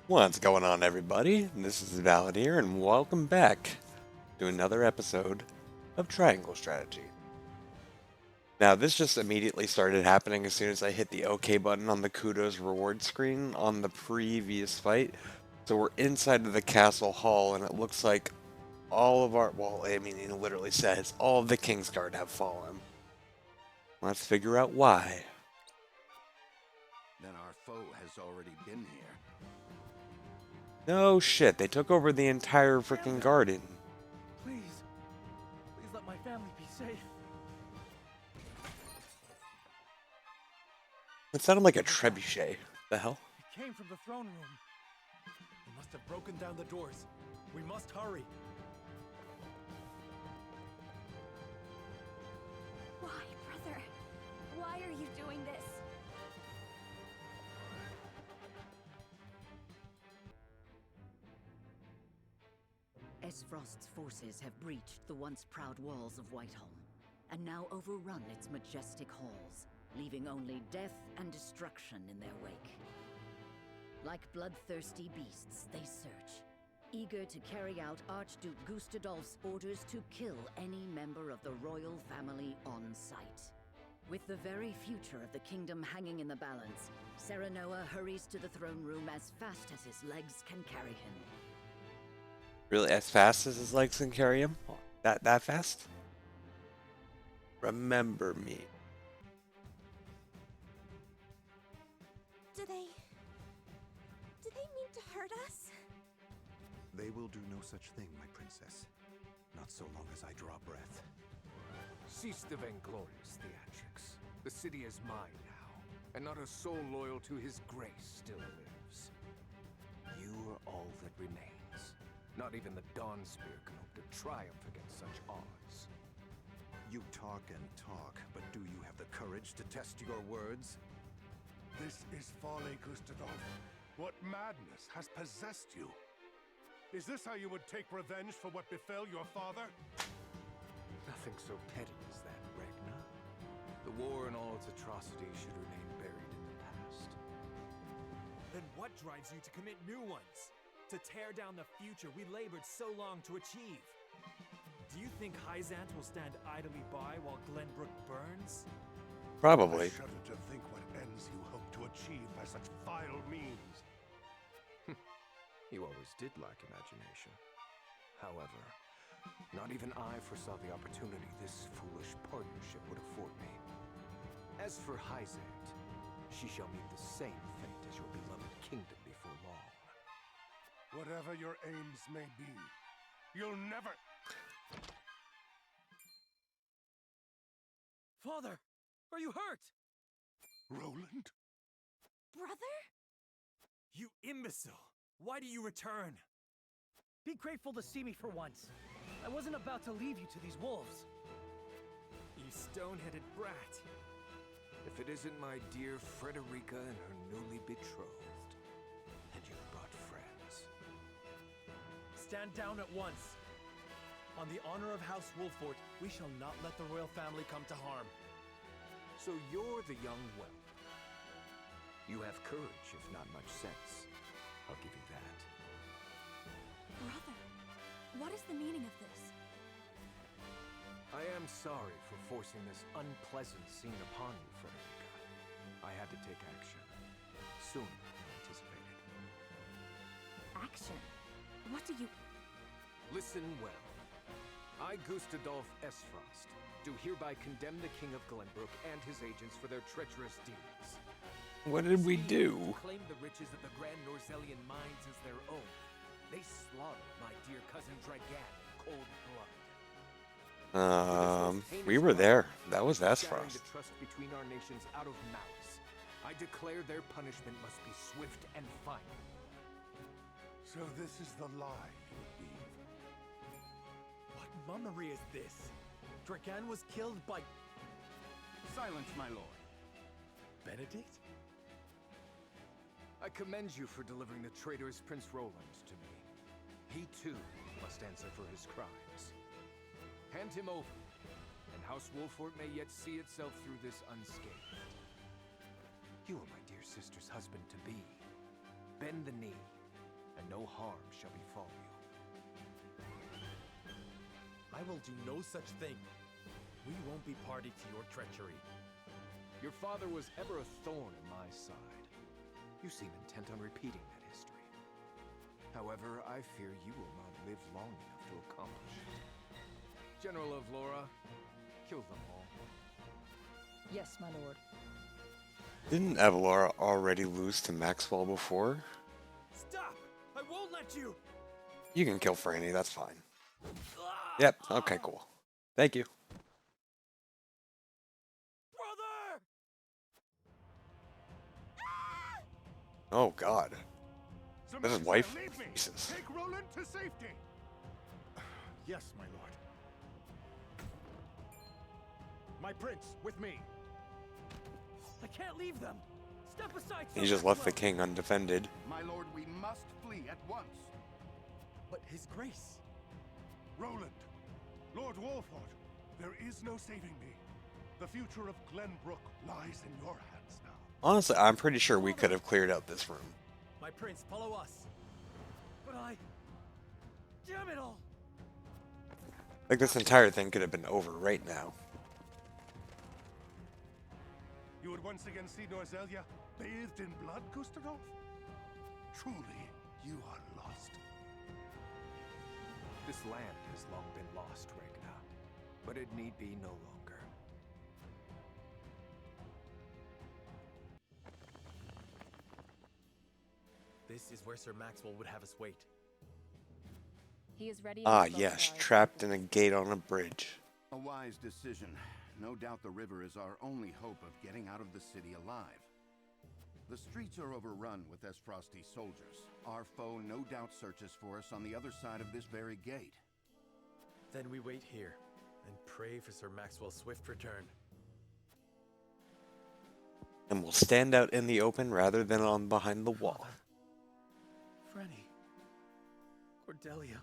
What's going on, everybody? This is Valid here, and welcome back to another episode of Triangle Strategy. Now, this just immediately started happening as soon as I hit the OK button on the Kudos reward screen on the previous fight. So we're inside of the castle hall, and it looks like all of our, well, I mean, it literally says all of the Kingsguard have fallen. Let's figure out why. Then our foe has already been here. No shit, they took over the entire freaking garden. Please let my family be safe. It sounded like a trebuchet. The hell? It came from the throne room. They must have broken down the doors. We must hurry. Why, brother? Why are you doing this? Esfrost's forces have breached the once proud walls of Whiteholm, and now overrun its majestic halls, leaving only death and destruction in their wake. Like bloodthirsty beasts, they search, eager to carry out Archduke Gustadolf's orders to kill any member of the royal family on sight. With the very future of the kingdom hanging in the balance, Serenoa hurries to the throne room as fast as his legs can carry him. Really, as fast as his legs can carry him? That fast? Remember me. Do they mean to hurt us? They will do no such thing, my princess. Not so long as I draw breath. Cease the vainglorious theatrics. The city is mine now, and not a soul loyal to his grace still lives. You are all that remains. Not even the Dawnspear can hope to triumph against such odds. You talk and talk, but do you have the courage to test your words? This is folly, Gustadolf. What madness has possessed you? Is this how you would take revenge for what befell your father? Nothing so petty as that, Ragnar. The war and all its atrocities should remain buried in the past. Then what drives you to commit new ones? To tear down the future we labored so long to achieve? Do you think Hyzant will stand idly by while Glenbrook burns? Probably. I shudder to think what ends you hope to achieve by such vile means. You always did lack imagination. However, not even I foresaw the opportunity this foolish partnership would afford me. As for Hyzant, she shall meet the same fate as your beloved kingdom before long. Whatever your aims may be, you'll never... Father, are you hurt? Roland? Brother? You imbecile! Why do you return? Be grateful to see me for once. I wasn't about to leave you to these wolves. You stone-headed brat. If it isn't my dear Frederica and her newly betrothed, and you've brought friends. Stand down at once. On the honor of House Wolffort, we shall not let the royal family come to harm. So you're the young whelp. You have courage, if not much sense. I'll give you that. Brother, what is the meaning of this? I am sorry for forcing this unpleasant scene upon you, Frederica. I had to take action. Sooner than anticipated. Action? What do you... Listen well. I, Gustadolf Esfrost, do hereby condemn the King of Glenbrook and his agents for their treacherous deeds. What did we do? Claim the riches of the Grand Norzellian mines as their own. They slaughtered my dear cousin Dragan in cold blood. We were there. That was Scattering Asfrost. the trust between our nations out of malice. I declare their punishment must be swift and final. So this is the lie you weave. What mummery is this? Dragan was killed by... Silence, my lord. Benedict? I commend you for delivering the traitorous Prince Roland to me. He too must answer for his crimes. Hand him over, and House Wolffort may yet see itself through this unscathed. You are my dear sister's husband-to-be. Bend the knee, and no harm shall befall you. I will do no such thing. We won't be party to your treachery. Your father was ever a thorn in my side. You seem intent on repeating that history. However, I fear you will not live long enough to accomplish it. General of Laura, kill them all. Yes, my lord. Didn't Avalora already lose to Maxwell before? Stop! I won't let you! You can kill Franny, that's fine. Yep, okay, cool. Thank you. Brother! Oh god. Sir This is Maxwell, wife. leave me. Jesus. Take Roland to safety. Yes, my lord. My prince, with me. I can't leave them! Step aside, Sir He just left the Maxwell. king undefended. My lord, we must flee at once. But his grace... Roland, Lord Wolford, there is no saving me. The future of Glenbrook lies in your hands now. Honestly, I'm pretty sure we could have cleared out this room. My prince, follow us. But I... Damn it all! Like, this entire thing could have been over right now. You would once again see Norzelia bathed in blood, Gustavo? Truly, you are lost. This land has long been lost, Regna, but it need be no longer. This is where Sir Maxwell would have us wait. He is ready. Ah, yes, trapped in a gate on a bridge. A wise decision. No doubt the river is our only hope of getting out of the city alive. The streets are overrun with Esfrosti soldiers. Our foe no doubt searches for us on the other side of this very gate. Then we wait here and pray for Sir Maxwell's swift return. And we'll stand out in the open rather than on behind the wall. Franny. Cordelia.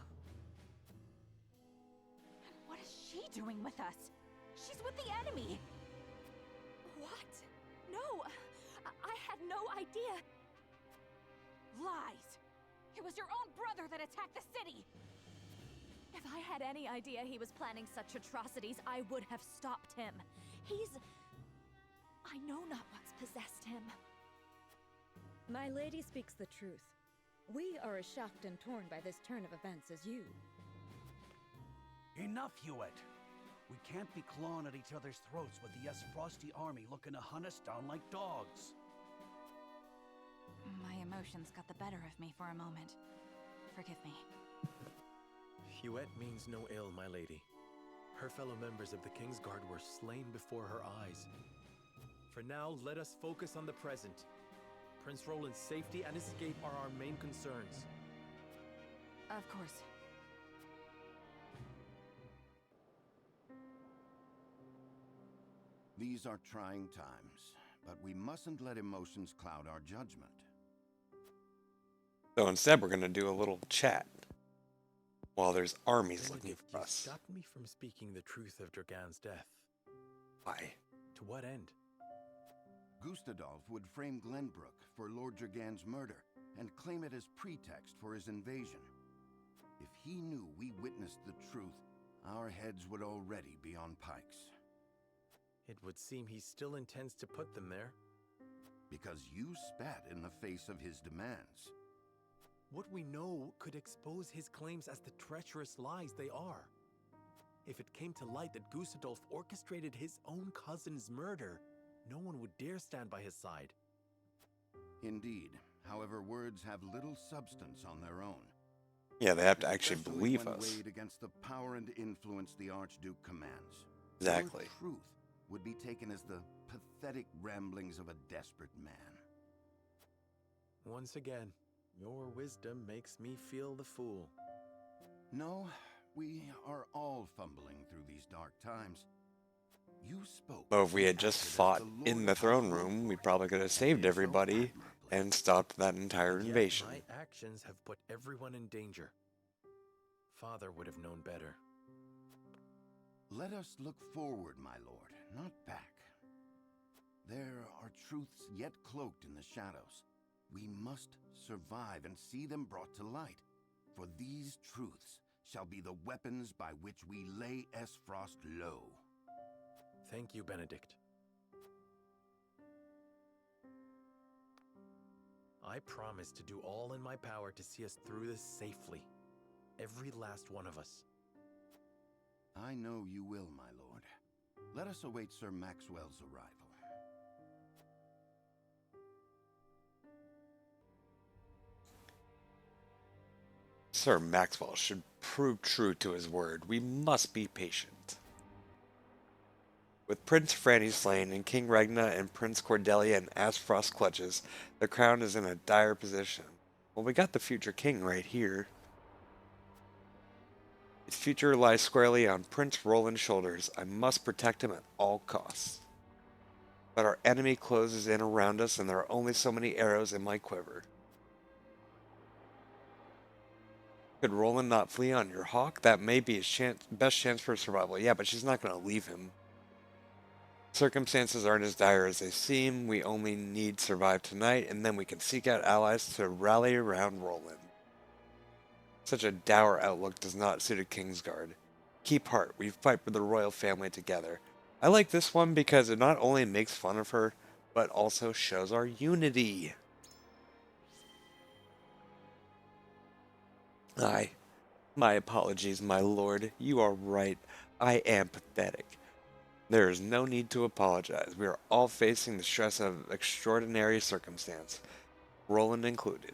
And what is she doing with us? She's with the enemy. What? No, I had no idea. Lies. It was your own brother that attacked the city. If I had any idea he was planning such atrocities, I would have stopped him. I know not what's possessed him. My lady speaks the truth. We are as shocked and torn by this turn of events as you. Enough, Hewitt. We can't be clawing at each other's throats with the Esfrosti army looking to hunt us down like dogs. My emotions got the better of me for a moment. Forgive me. Hewitt means no ill, my lady. Her fellow members of the King's Guard were slain before her eyes. For now, let us focus on the present. Prince Roland's safety and escape are our main concerns. Of course. These are trying times, but we mustn't let emotions cloud our judgment. So instead, we're going to do a little chat. While there's armies looking Benedict, for you us. stopped me from speaking the truth of Dragan's death. Why? To what end? Gustadolf would frame Glenbrook for Lord Dragan's murder and claim it as pretext for his invasion. If he knew we witnessed the truth, our heads would already be on pikes. It would seem he still intends to put them there. Because you spat in the face of his demands. What we know could expose his claims as the treacherous lies they are. If it came to light that Gustadolf orchestrated his own cousin's murder, no one would dare stand by his side. Indeed. However, words have little substance on their own. Yeah, they have to actually Especially believe when us. weighed against the power and influence the Archduke commands. Exactly. Your truth would be taken as the pathetic ramblings of a desperate man. Once again, your wisdom makes me feel the fool. No, we are all fumbling through these dark times. You spoke. Well, if we had just fought in the throne room, we probably could have saved everybody and stopped that entire Yet invasion. my actions have put everyone in danger. Father would have known better. Let us look forward, my lord, not back. There are truths yet cloaked in the shadows. We must survive and see them brought to light. For these truths shall be the weapons by which we lay Esfrost low. Thank you, Benedict. I promise to do all in my power to see us through this safely. Every last one of us. I know you will, my lord. Let us await Sir Maxwell's arrival. Sir Maxwell should prove true to his word. We must be patient. With Prince Franny slain and King Regna and Prince Cordelia in Asfrost clutches, the crown is in a dire position. Well, we got the future king right here. His future lies squarely on Prince Roland's shoulders. I must protect him at all costs. But our enemy closes in around us, and there are only so many arrows in my quiver. Could Roland not flee on your hawk? That may be his best chance for survival. Yeah, but she's not going to leave him. Circumstances aren't as dire as they seem. We only need to survive tonight, and then we can seek out allies to rally around Roland. Such a dour outlook does not suit a Kingsguard. Keep heart. We fight for the royal family together. I like this one because it not only makes fun of her, but also shows our unity. Aye. My apologies, my lord. You are right. I am pathetic. There is no need to apologize. We are all facing the stress of extraordinary circumstance, Roland included.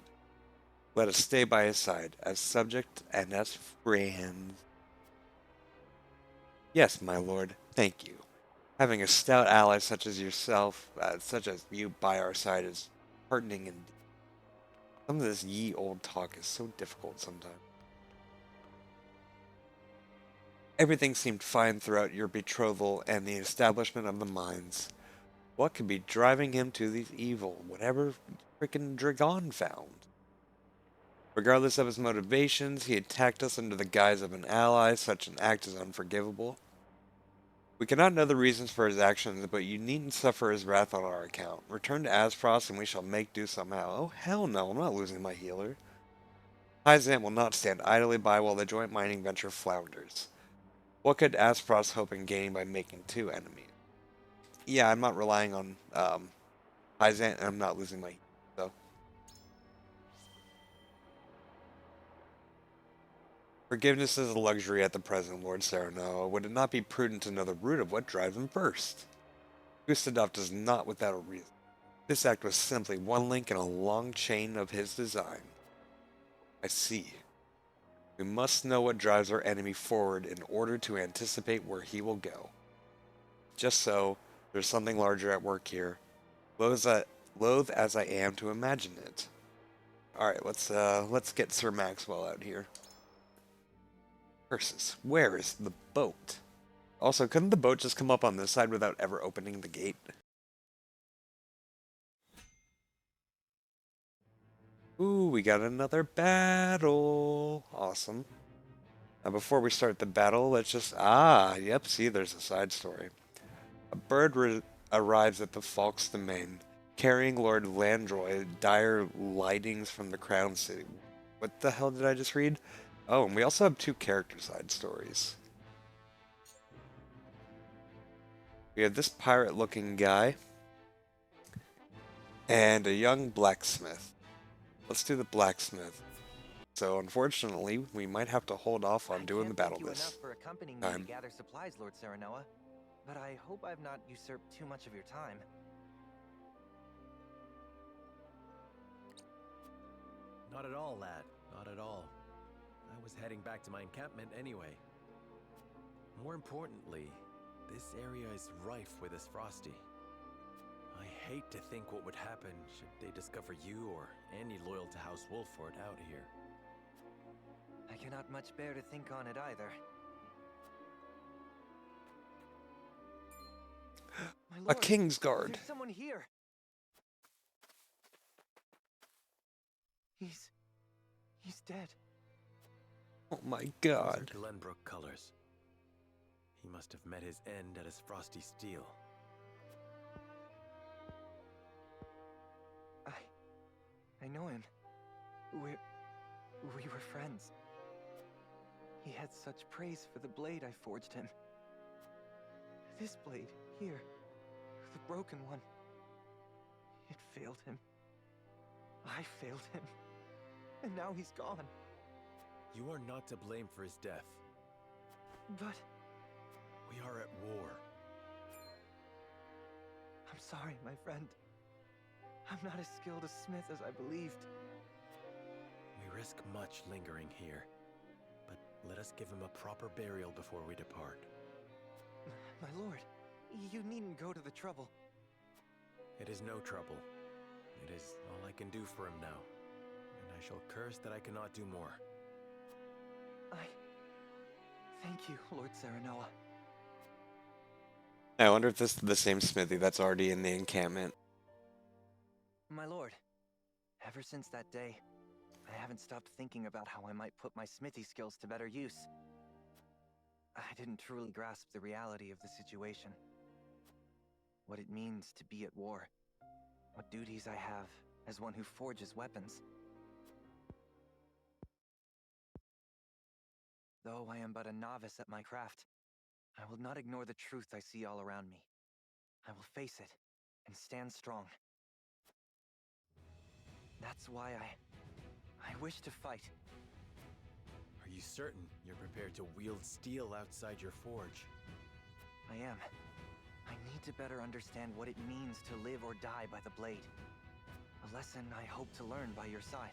Let us stay by his side, as subject and as friends. Yes, my lord, thank you. Having a stout ally such as yourself, such as you by our side is heartening indeed. Some of this ye old talk is so difficult sometimes. Everything seemed fine throughout your betrothal and the establishment of the mines. What could be driving him to these evil, whatever frickin' Dragon found? Regardless of his motivations, he attacked us under the guise of an ally. Such an act is unforgivable. We cannot know the reasons for his actions, but you needn't suffer his wrath on our account. Return to Asfrost and we shall make do somehow. Oh, hell no, I'm not losing my healer. Hyzant will not stand idly by while the joint mining venture flounders. What could Asfrost hope in gaining by making two enemies? Yeah, I'm not relying on Hyzant, and I'm not losing my healer, so. Forgiveness is a luxury at the present, Lord Serenoa. Would it not be prudent to know the root of what drives him first? Gustadov does not without a reason. This act was simply one link in a long chain of his design. I see. We must know what drives our enemy forward in order to anticipate where he will go. Just so, there's something larger at work here. Loath as I am to imagine it. Alright, let's get Sir Maxwell out here. Curses, where is the boat? Also, couldn't the boat just come up on this side without ever opening the gate? Ooh, we got another battle. Awesome. Now, before we start the battle, let's just... yep, see, there's a side story. A bird arrives at the Falk's domain, carrying Lord Landroy dire lightings from the Crown City. What the hell did I just read? Oh, and we also have two character side stories. We have this pirate-looking guy, and a young blacksmith. Let's do the blacksmith. So, unfortunately, we might have to hold off on doing the battle this for accompanying me to gather supplies, Lord Serenoa, but I hope I've not usurped too much of your time. Not at all, lad. Not at all. I was heading back to my encampment anyway. More importantly, this area is rife with this Frosty. I hate to think what would happen should they discover you or any loyal to House Wolford out here. I cannot much bear to think on it either. My lord, a Kingsguard. there's someone here. He's dead. Oh my Those god. are Glenbrook colors. He must have met his end at his Frosty Steel. I know him. We were friends. He had such praise for the blade I forged him. This blade, here, the broken one, it failed him. I failed him. And now he's gone. You are not to blame for his death. But we are at war. I'm sorry, my friend. I'm not as skilled a smith as I believed. We risk much lingering here, but let us give him a proper burial before we depart. My lord, you needn't go to the trouble. It is no trouble. It is all I can do for him now, and I shall curse that I cannot do more. Thank you, Lord Serenoa. I wonder if this is the same smithy that's already in the encampment. My lord, ever since that day, I haven't stopped thinking about how I might put my smithy skills to better use. I didn't truly grasp the reality of the situation. What it means to be at war. What duties I have as one who forges weapons. Though I am but a novice at my craft, I will not ignore the truth I see all around me. I will face it and stand strong. That's why I wish to fight. Are you certain you're prepared to wield steel outside your forge? I am. I need to better understand what it means to live or die by the blade. A lesson I hope to learn by your side.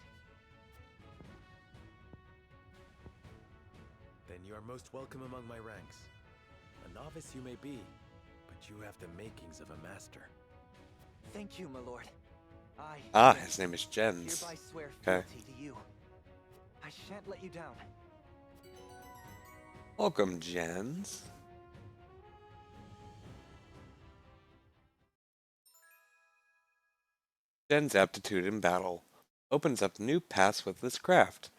Then you are most welcome among my ranks. A novice you may be, but you have the makings of a master. Thank you, my lord. His name is Jens. Hereby swear fealty to you. I shan't let you down. Welcome, Jens. Jen's aptitude in battle opens up new paths with this craft.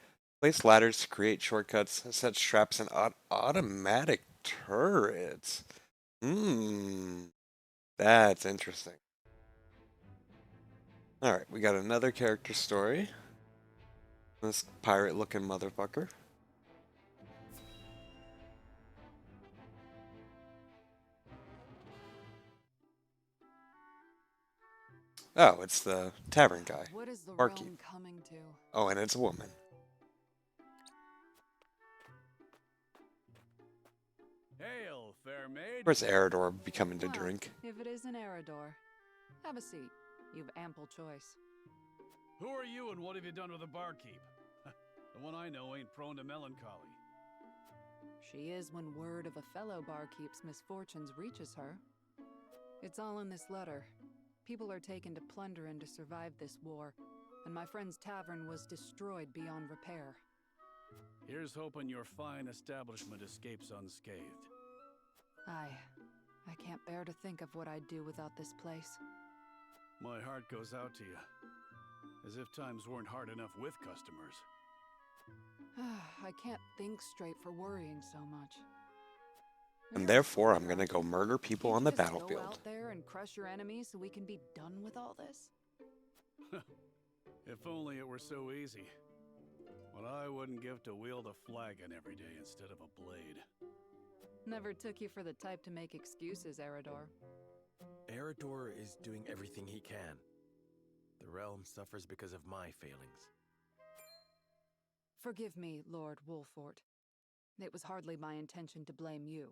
Place ladders to create shortcuts, set traps and automatic turrets. That's interesting. Alright, we got another character story. This pirate-looking motherfucker. Oh, it's the tavern guy. What is the Barkeep. realm coming to? Oh, and it's a woman. Hail, fair maid. Where's Eridor be coming to Well, drink? If it isn't Eridor. Have a seat. You've ample choice. Who are you and what have you done with the barkeep? The one I know ain't prone to melancholy. She is when word of a fellow barkeep's misfortunes reaches her. It's all in this letter. People are taken to plunder and to survive this war, and my friend's tavern was destroyed beyond repair. Here's hoping your fine establishment escapes unscathed. I can't bear to think of what I'd do without this place. My heart goes out to you. As if times weren't hard enough with customers. I can't think straight for worrying so much. And therefore, I'm gonna go murder people on the Can't you just Go battlefield. out there and crush your enemies so we can be done with all this? If only it were so easy. What I wouldn't give to wield a flagon every day instead of a blade. Never took you for the type to make excuses, Eridor. Eridor is doing everything he can. The realm suffers because of my failings. Forgive me, Lord Wolfort. It was hardly my intention to blame you.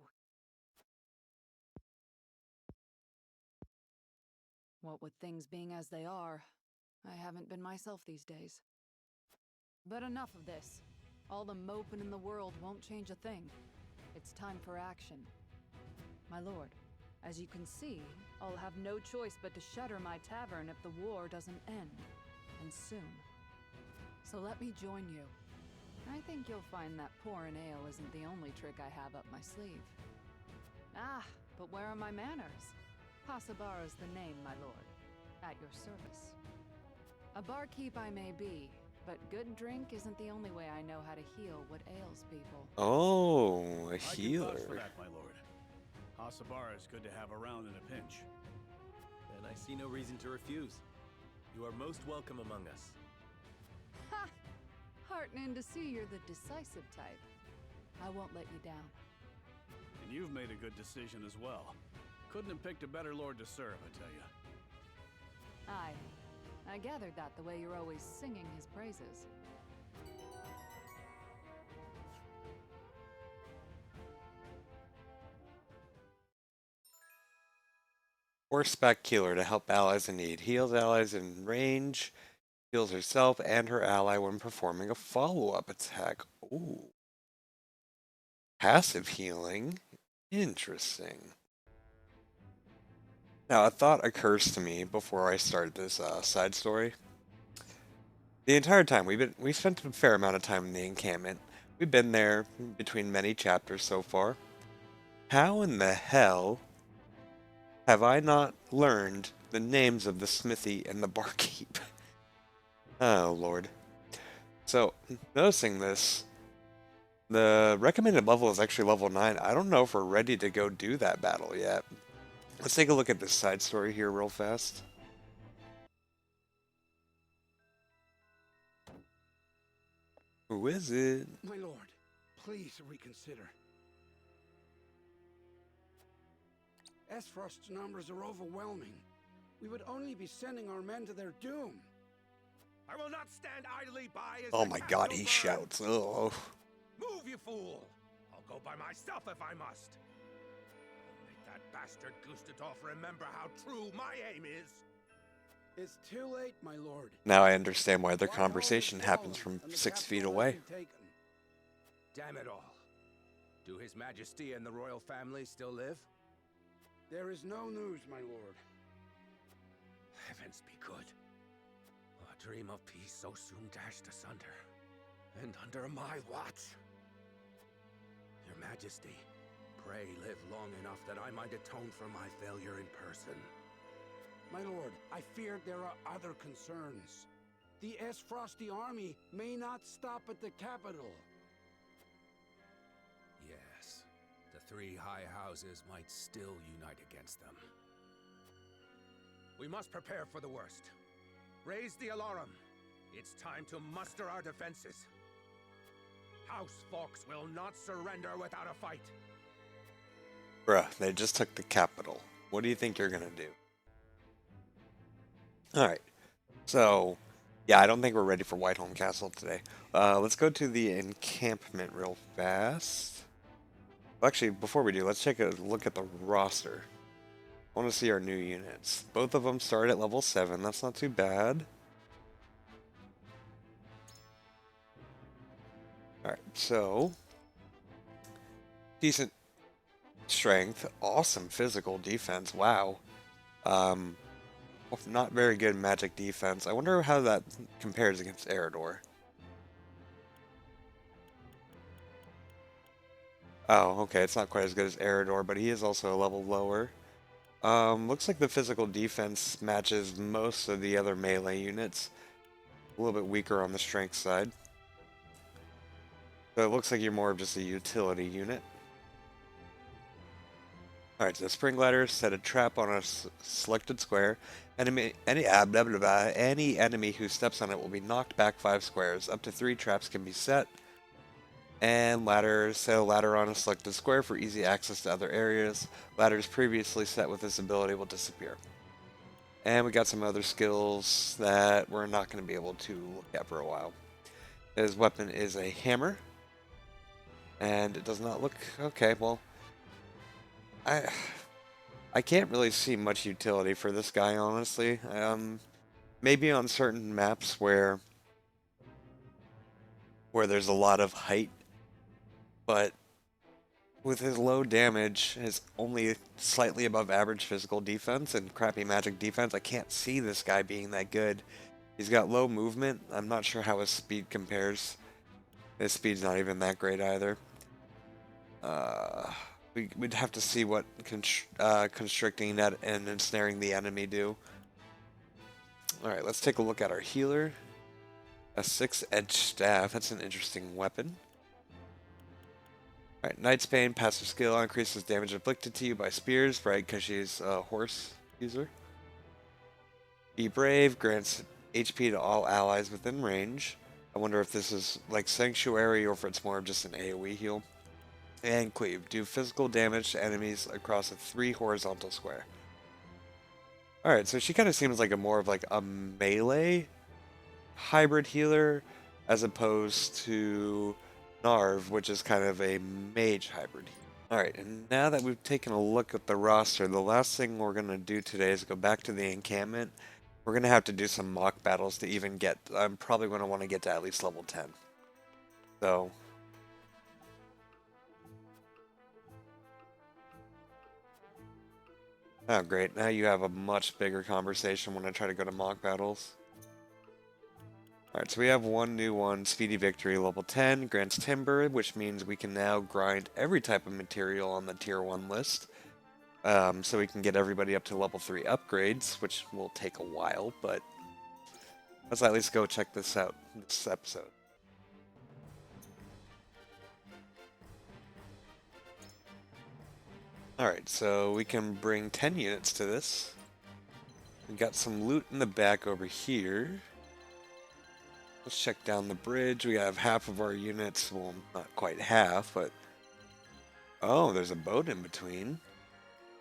What with things being as they are, I haven't been myself these days. But enough of this. All the moping in the world won't change a thing. It's time for action. My lord, as you can see, I'll have no choice but to shutter my tavern if the war doesn't end, and soon. So let me join you. I think you'll find that pouring ale isn't the only trick I have up my sleeve. Ah, but where are my manners? Hasabara's the name, my lord. At your service. A barkeep I may be, but good drink isn't the only way I know how to heal what ails people. Oh, a I can healer. vouch for that, my lord. Hasabara is good to have around in a pinch. Then I see no reason to refuse. You are most welcome among us. heartening to see you're the decisive type. I won't let you down. And you've made a good decision as well. Couldn't have picked a better lord to serve, I tell you. I gathered that the way you're always singing his praises. Horseback healer to help allies in need. Heals allies in range. Heals herself and her ally when performing a follow-up attack. Ooh. Passive healing. Interesting. Now, a thought occurs to me before I start this side story. The entire time we spent a fair amount of time in the encampment. We've been there between many chapters so far. How in the hell have I not learned the names of the smithy and the barkeep? Oh, Lord. So, noticing this, the recommended level is actually level 9. I don't know if we're ready to go do that battle yet. Let's take a look at this side story here real fast. Who is it? My lord, please reconsider. Esfrost's numbers are overwhelming. We would only be sending our men to their doom. I will not stand idly by as Oh my god, he shouts. Oh. Move, you fool! I'll go by myself if I must. I'll make that bastard Gustadolf remember how true my aim is. It's too late, my lord. Now I understand why their conversation happens from 6 feet away. Damn it all. Do His Majesty and the royal family still live? There is no news, my lord. Heavens be good. A dream of peace so soon dashed asunder. And under my watch. Your Majesty, pray live long enough that I might atone for my failure in person. My lord, I feared there are other concerns. The Esfrosty army may not stop at the capital. Yes, the three high houses might still unite against them. We must prepare for the worst. Raise the alarm. It's time to muster our defenses. House Fox will not surrender without a fight. Bruh, they just took the capital. What do you think you're gonna do? Alright, so, yeah, I don't think we're ready for Whiteholm Castle today. Let's go to the encampment real fast. Well, actually, before we do, let's take a look at the roster. I want to see our new units. Both of them start at level 7, that's not too bad. Alright, so, decent strength, awesome physical defense, wow. Not very good magic defense. I wonder how that compares against Eredor. Oh, okay, it's not quite as good as Eredor, but he is also a level lower. Looks like the physical defense matches most of the other melee units. A little bit weaker on the strength side. So it looks like you're more of just a utility unit. Alright, so spring ladder, set a trap on a selected square. Any enemy who steps on it will be knocked back 5 squares. Up to 3 traps can be set. And ladder, set a ladder on a selected square for easy access to other areas. Ladders previously set with this ability will disappear. And we got some other skills that we're not going to be able to look at for a while. His weapon is a hammer. And it does not look... Okay, well... I can't really see much utility for this guy, honestly. Maybe on certain maps where there's a lot of height, but with his low damage, his only slightly above average physical defense and crappy magic defense, I can't see this guy being that good. He's got low movement. I'm not sure how his speed compares. His speed's not even that great either. We'd have to see what constricting that and ensnaring the enemy do. Alright, let's take a look at our healer. A 6-edged staff. That's an interesting weapon. Alright, Knight's Bane, passive skill, increases damage inflicted to you by spears, right, because she's a horse user. Be Brave, grants HP to all allies within range. I wonder if this is like Sanctuary or if it's more of just an AoE heal. And Cleave. Do physical damage to enemies across a 3 horizontal square. Alright, so she kind of seems like a more of like a melee hybrid healer as opposed to Narv, which is kind of a mage hybrid healer. Alright, and now that we've taken a look at the roster, the last thing we're going to do today is go back to the encampment. We're going to have to do some mock battles to even get, I'm probably going to want to get to at least level 10. So, oh great, now you have a much bigger conversation when I try to go to mock battles. Alright, so we have one new one, Speedy Victory, level 10, grants Timber, which means we can now grind every type of material on the tier 1 list. So we can get everybody up to level 3 upgrades, which will take a while, but let's at least go check this out, this episode. Alright, so we can bring 10 units to this. We got some loot in the back over here. Let's check down the bridge. We have half of our units, well, not quite half, but... Oh, there's a boat in between.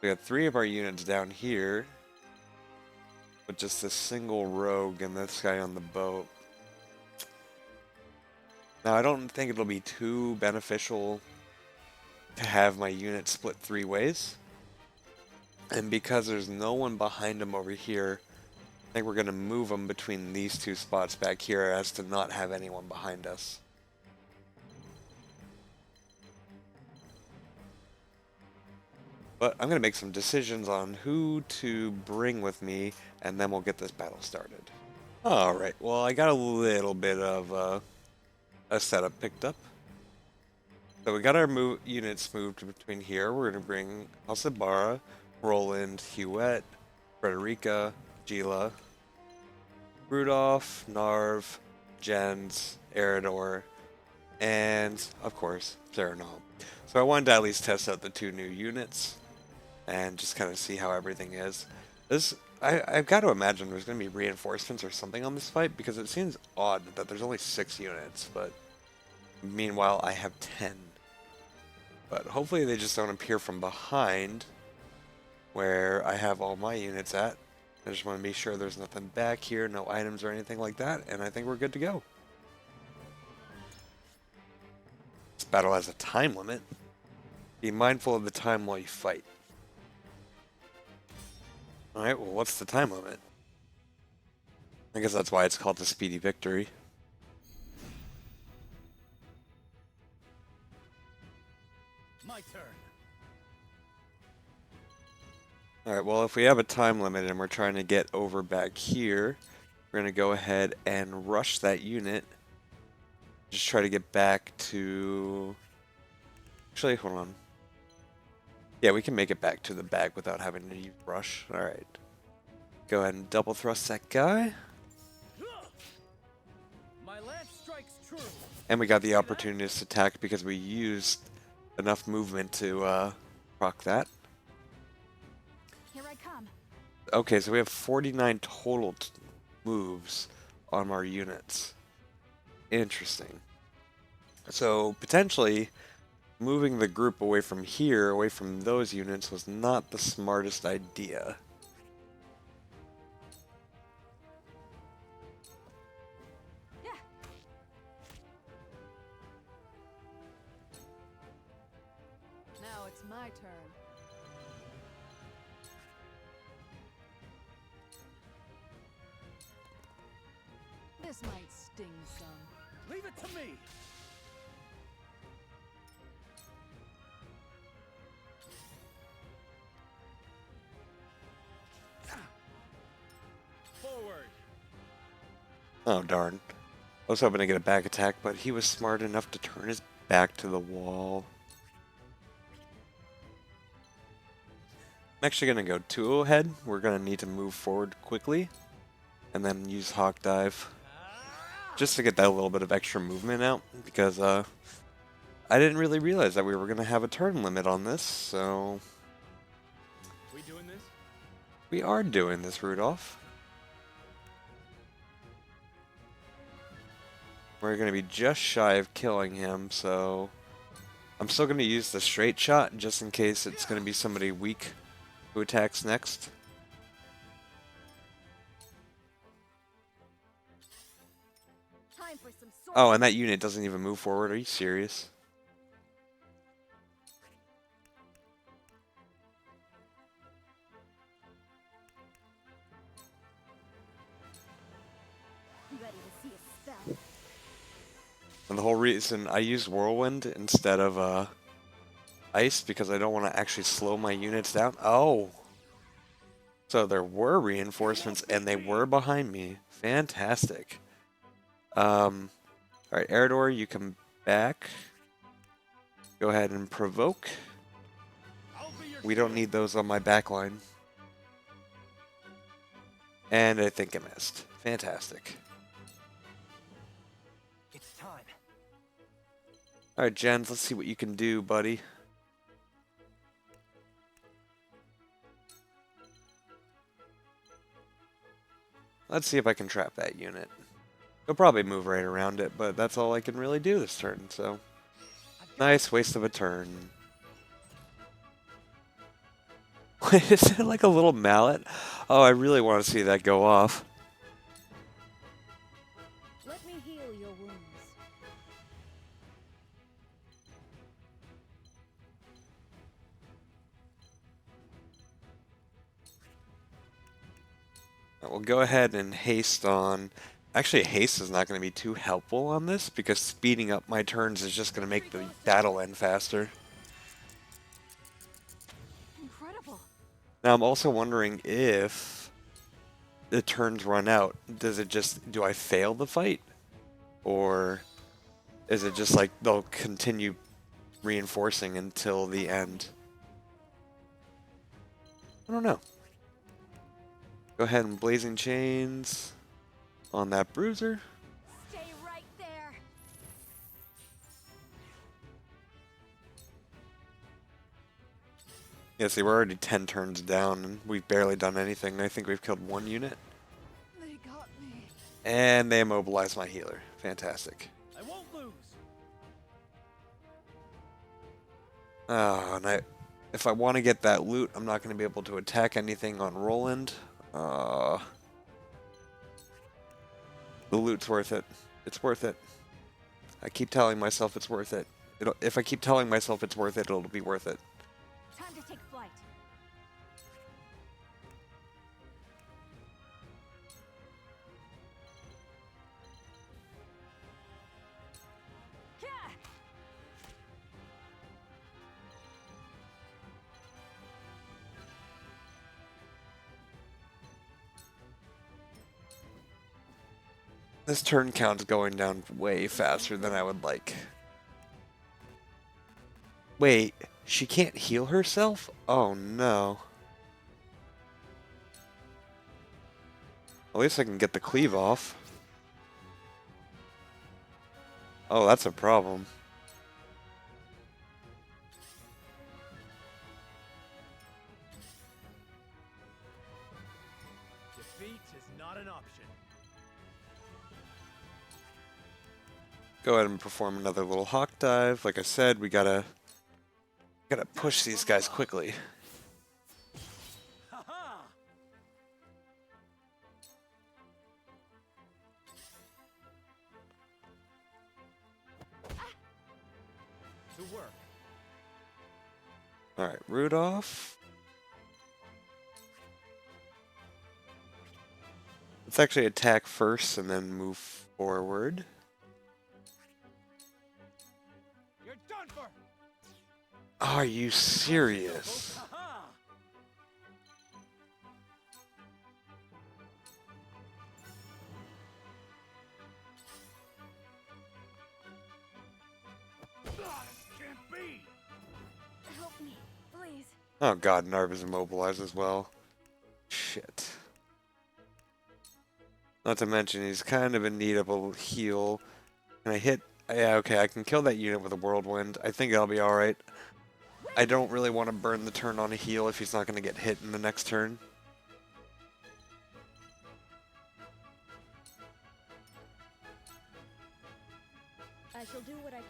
We got 3 of our units down here, with just a single rogue and this guy on the boat. Now, I don't think it'll be too beneficial to have my unit split 3 ways. And because there's no one behind him over here, I think we're going to move them between these 2 spots back here as to not have anyone behind us. But I'm going to make some decisions on who to bring with me, and then we'll get this battle started. Alright, well I got a little bit of a setup picked up. So we got our units moved between here. We're going to bring Alcibara, Roland, Huette, Frederica, Gila, Rudolph, Narv, Jens, Eridor, and, of course, Serenal. So I wanted to at least test out the 2 new units and just kind of see how everything is. I've got to imagine there's going to be reinforcements or something on this fight, because it seems odd that there's only 6 units, but meanwhile I have 10. But hopefully they just don't appear from behind where I have all my units at. I just want to be sure there's nothing back here, no items or anything like that, and I think we're good to go. This battle has a time limit. Be mindful of the time while you fight. Alright, well, what's the time limit? I guess that's why it's called the Speedy Victory. My turn. Alright, well, if we have a time limit and we're trying to get over back here, we're going to go ahead and rush that unit. Just try to get back to... Actually, hold on. Yeah, we can make it back to the bag without having to use rush. Alright. Go ahead and double thrust that guy. My lance strikes true. And we got the opportunist attack because we used enough movement to proc that. Here I come. Okay, so we have 49 total moves on our units. Interesting. So potentially moving the group away from here, away from those units, was not the smartest idea. Yeah. Now it's my turn. This might sting some. Leave it to me. Forward. Oh, darn. I was hoping to get a back attack, but he was smart enough to turn his back to the wall. I'm actually going to go 2 ahead. We're going to need to move forward quickly. And then use Hawk Dive. Just to get that little bit of extra movement out. Because I didn't really realize that we were going to have a turn limit on this. So We doing this? we are doing this, Rudolph. We're going to be just shy of killing him, so I'm still going to use the straight shot just in case it's going to be somebody weak who attacks next. Time for some Oh, and that unit doesn't even move forward. Are you serious? ready to see a spell. And the whole reason I use Whirlwind instead of Ice because I don't want to actually slow my units down. Oh! So there were reinforcements and they were behind me. Fantastic. Alright, Eridor, you come back. Go ahead and provoke. We don't need those on my back line. And I think I missed. Fantastic. It's time. Alright, Jens, let's see what you can do, buddy. Let's see if I can trap that unit. He'll probably move right around it, but that's all I can really do this turn, so... Nice waste of a turn. Wait, is it like a little mallet? Oh, I really want to see that go off. Let me heal your wounds. We'll go ahead and haste on... Actually, haste is not going to be too helpful on this, because speeding up my turns is just going to make the battle end faster. Incredible. Now, I'm also wondering if the turns run out. Does it just... Do I fail the fight? Or is it just like they'll continue reinforcing until the end? I don't know. Go ahead and Blazing Chains on that Bruiser. Stay right there. Yeah, see, we're already 10 turns down, and we've barely done anything. I think we've killed one unit. They got me. And they immobilized my healer. Fantastic. I won't lose. Oh, and if I want to get that loot, I'm not going to be able to attack anything on Roland. The loot's worth it. It's worth it. I keep telling myself it's worth it. If I keep telling myself it's worth it, it'll be worth it. Time to take flight. This turn count's going down way faster than I would like. Wait, she can't heal herself? Oh no. At least I can get the cleave off. Oh, that's a problem. Defeat is not an option. Go ahead and perform another little hawk dive. Like I said, we gotta push these guys quickly. To work. Alright, Rudolph. Let's actually attack first and then move forward. You're done for. Are you serious? Can't be. Help me, please. Oh god, Narv is immobilized as well. Shit. Not to mention, he's kind of in need of a heal. Can I hit? Yeah, okay, I can kill that unit with a Whirlwind. I think that'll be alright. I don't really want to burn the turn on a heal if he's not going to get hit in the next turn. I shall do what I can.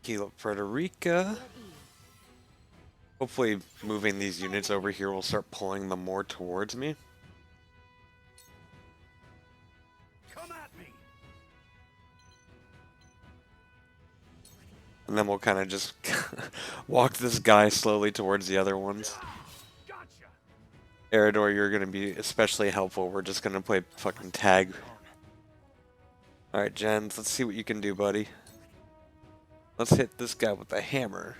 Kilo Frederica. At ease. Hopefully moving these units over here will start pulling them more towards me. Come at me. And then we'll kind of just walk this guy slowly towards the other ones. Gotcha. Eridor, you're going to be especially helpful. We're just going to play fucking tag. Alright, Jens, let's see what you can do, buddy. Let's hit this guy with a hammer.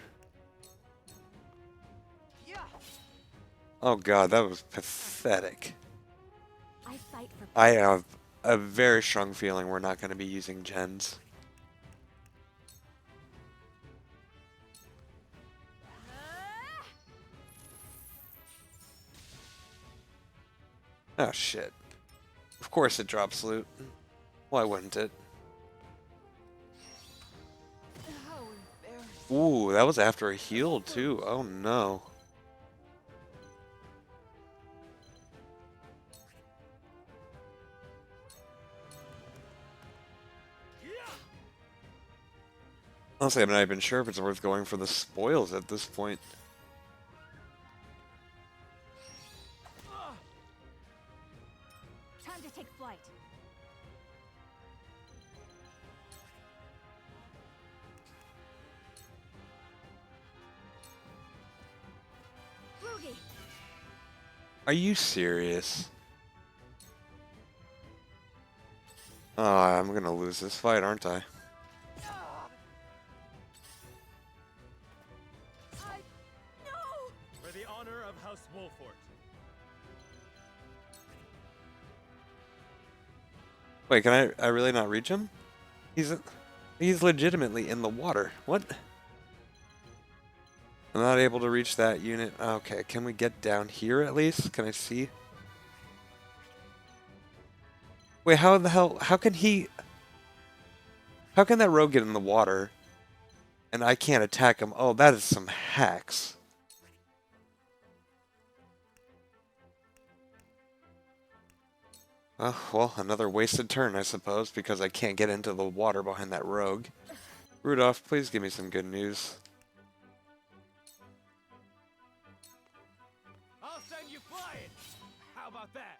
Oh god, that was pathetic. I fight for I have a very strong feeling we're not going to be using gens. Oh shit. Of course it drops loot. Why wouldn't it? Ooh, that was after a heal too. Oh no. Honestly, I'm not even sure if it's worth going for the spoils at this point. Time to take flight. Boogie. Are you serious? Oh, I'm gonna lose this fight, aren't I? For the honor of House Wolfort. Wait, can I really not reach him? He's legitimately in the water. What? I'm not able to reach that unit. Okay, can we get down here at least? Can I see? Wait, how the hell? How can that rogue get in the water and I can't attack him? Oh, that is some hacks. Oh, well, another wasted turn, I suppose, because I can't get into the water behind that rogue. Rudolph, please give me some good news. I'll send you flying. How about that?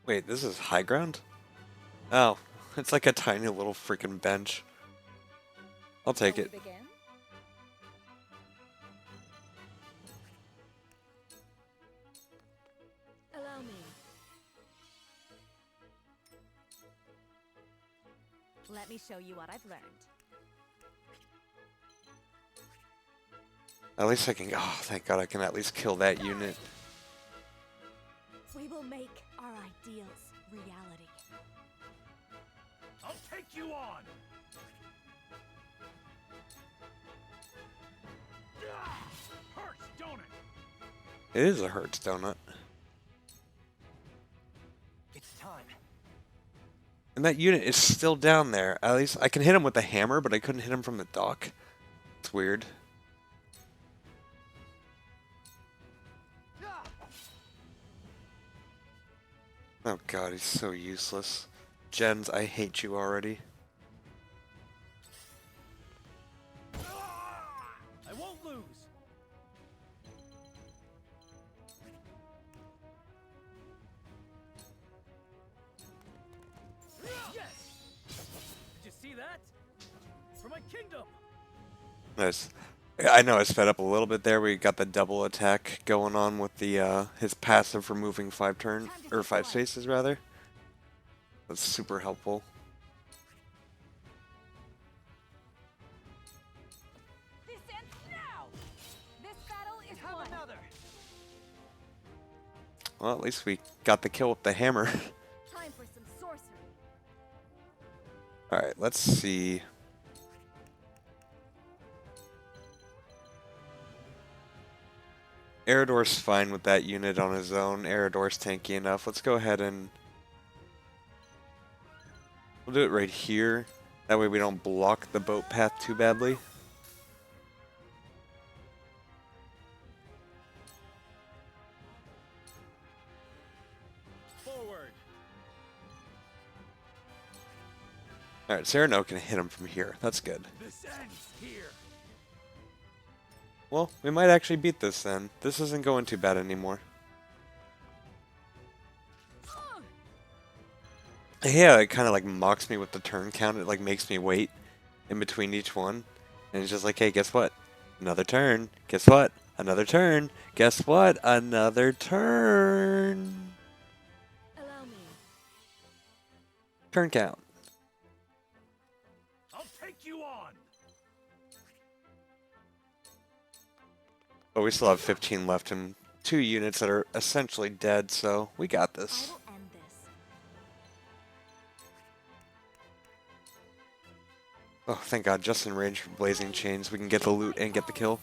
Wait, this is high ground? Oh, it's like a tiny little freaking bench. I'll take it. Begin? Allow me. Let me show you what I've learned. At least I can... Oh, thank God I can at least kill that unit. We will make our ideals reality. I'll take you on. Hurts, don't it? It is a Hertz donut. It's time. And that unit is still down there. At least I can hit him with a hammer, but I couldn't hit him from the dock. It's weird. Oh god, he's so useless. Jens, I hate you already. I won't lose. Yes. Did you see that? For my kingdom. Nice. I know I sped up a little bit there. We got the double attack going on with the his passive for moving 5 spaces rather. That's super helpful. This ends now. This battle is won. Another. Well, at least we got the kill with the hammer. Time for some sorcery. Alright, let's see. Eridor's fine with that unit on his own. Eridor's tanky enough. Let's go ahead and... We'll do it right here. That way we don't block the boat path too badly. Alright, Cyrano can hit him from here. That's good. This ends here. Well, we might actually beat this then. This isn't going too bad anymore. Yeah, it kind of like mocks me with the turn count. It like makes me wait in between each one. And it's just like, hey, guess what? Another turn. Guess what? Another turn. Guess what? Another turn. Allow me. Turn count. I'll take you on. But we still have 15 left and 2 units that are essentially dead, so we got I this. will end this. Oh, thank God, just in range for Blazing Chains, we can get the loot and get the kill.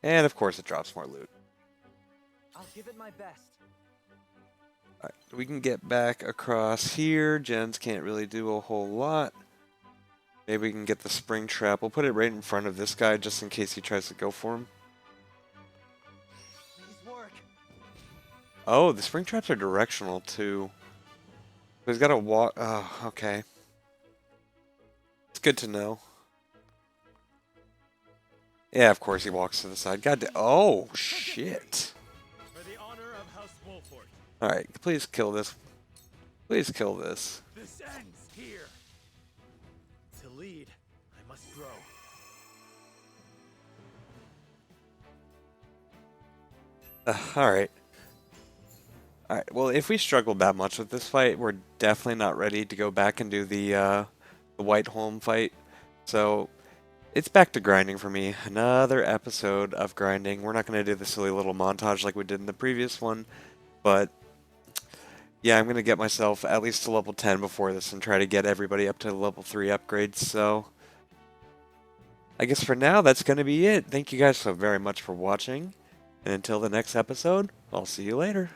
And of course it drops more loot. I'll give it my best. Alright, we can get back across here. Gens can't really do a whole lot. Maybe we can get the spring trap. We'll put it right in front of this guy just in case he tries to go for him. Please work. Oh, the spring traps are directional too. He's got to walk. Oh, okay. It's good to know. Yeah, of course he walks to the side. God, oh shit! For the honor of House Wolford. All right, please kill this. Please kill this. This ends here. To lead, I must grow. All right. All right. Well, if we struggled that much with this fight, we're definitely not ready to go back and do the Whiteholm fight. So it's back to grinding for me. Another episode of grinding. We're not going to do the silly little montage like we did in the previous one, but yeah, I'm going to get myself at least to level 10 before this and try to get everybody up to level 3 upgrades. So I guess for now, that's going to be it. Thank you guys so very much for watching. And until the next episode, I'll see you later.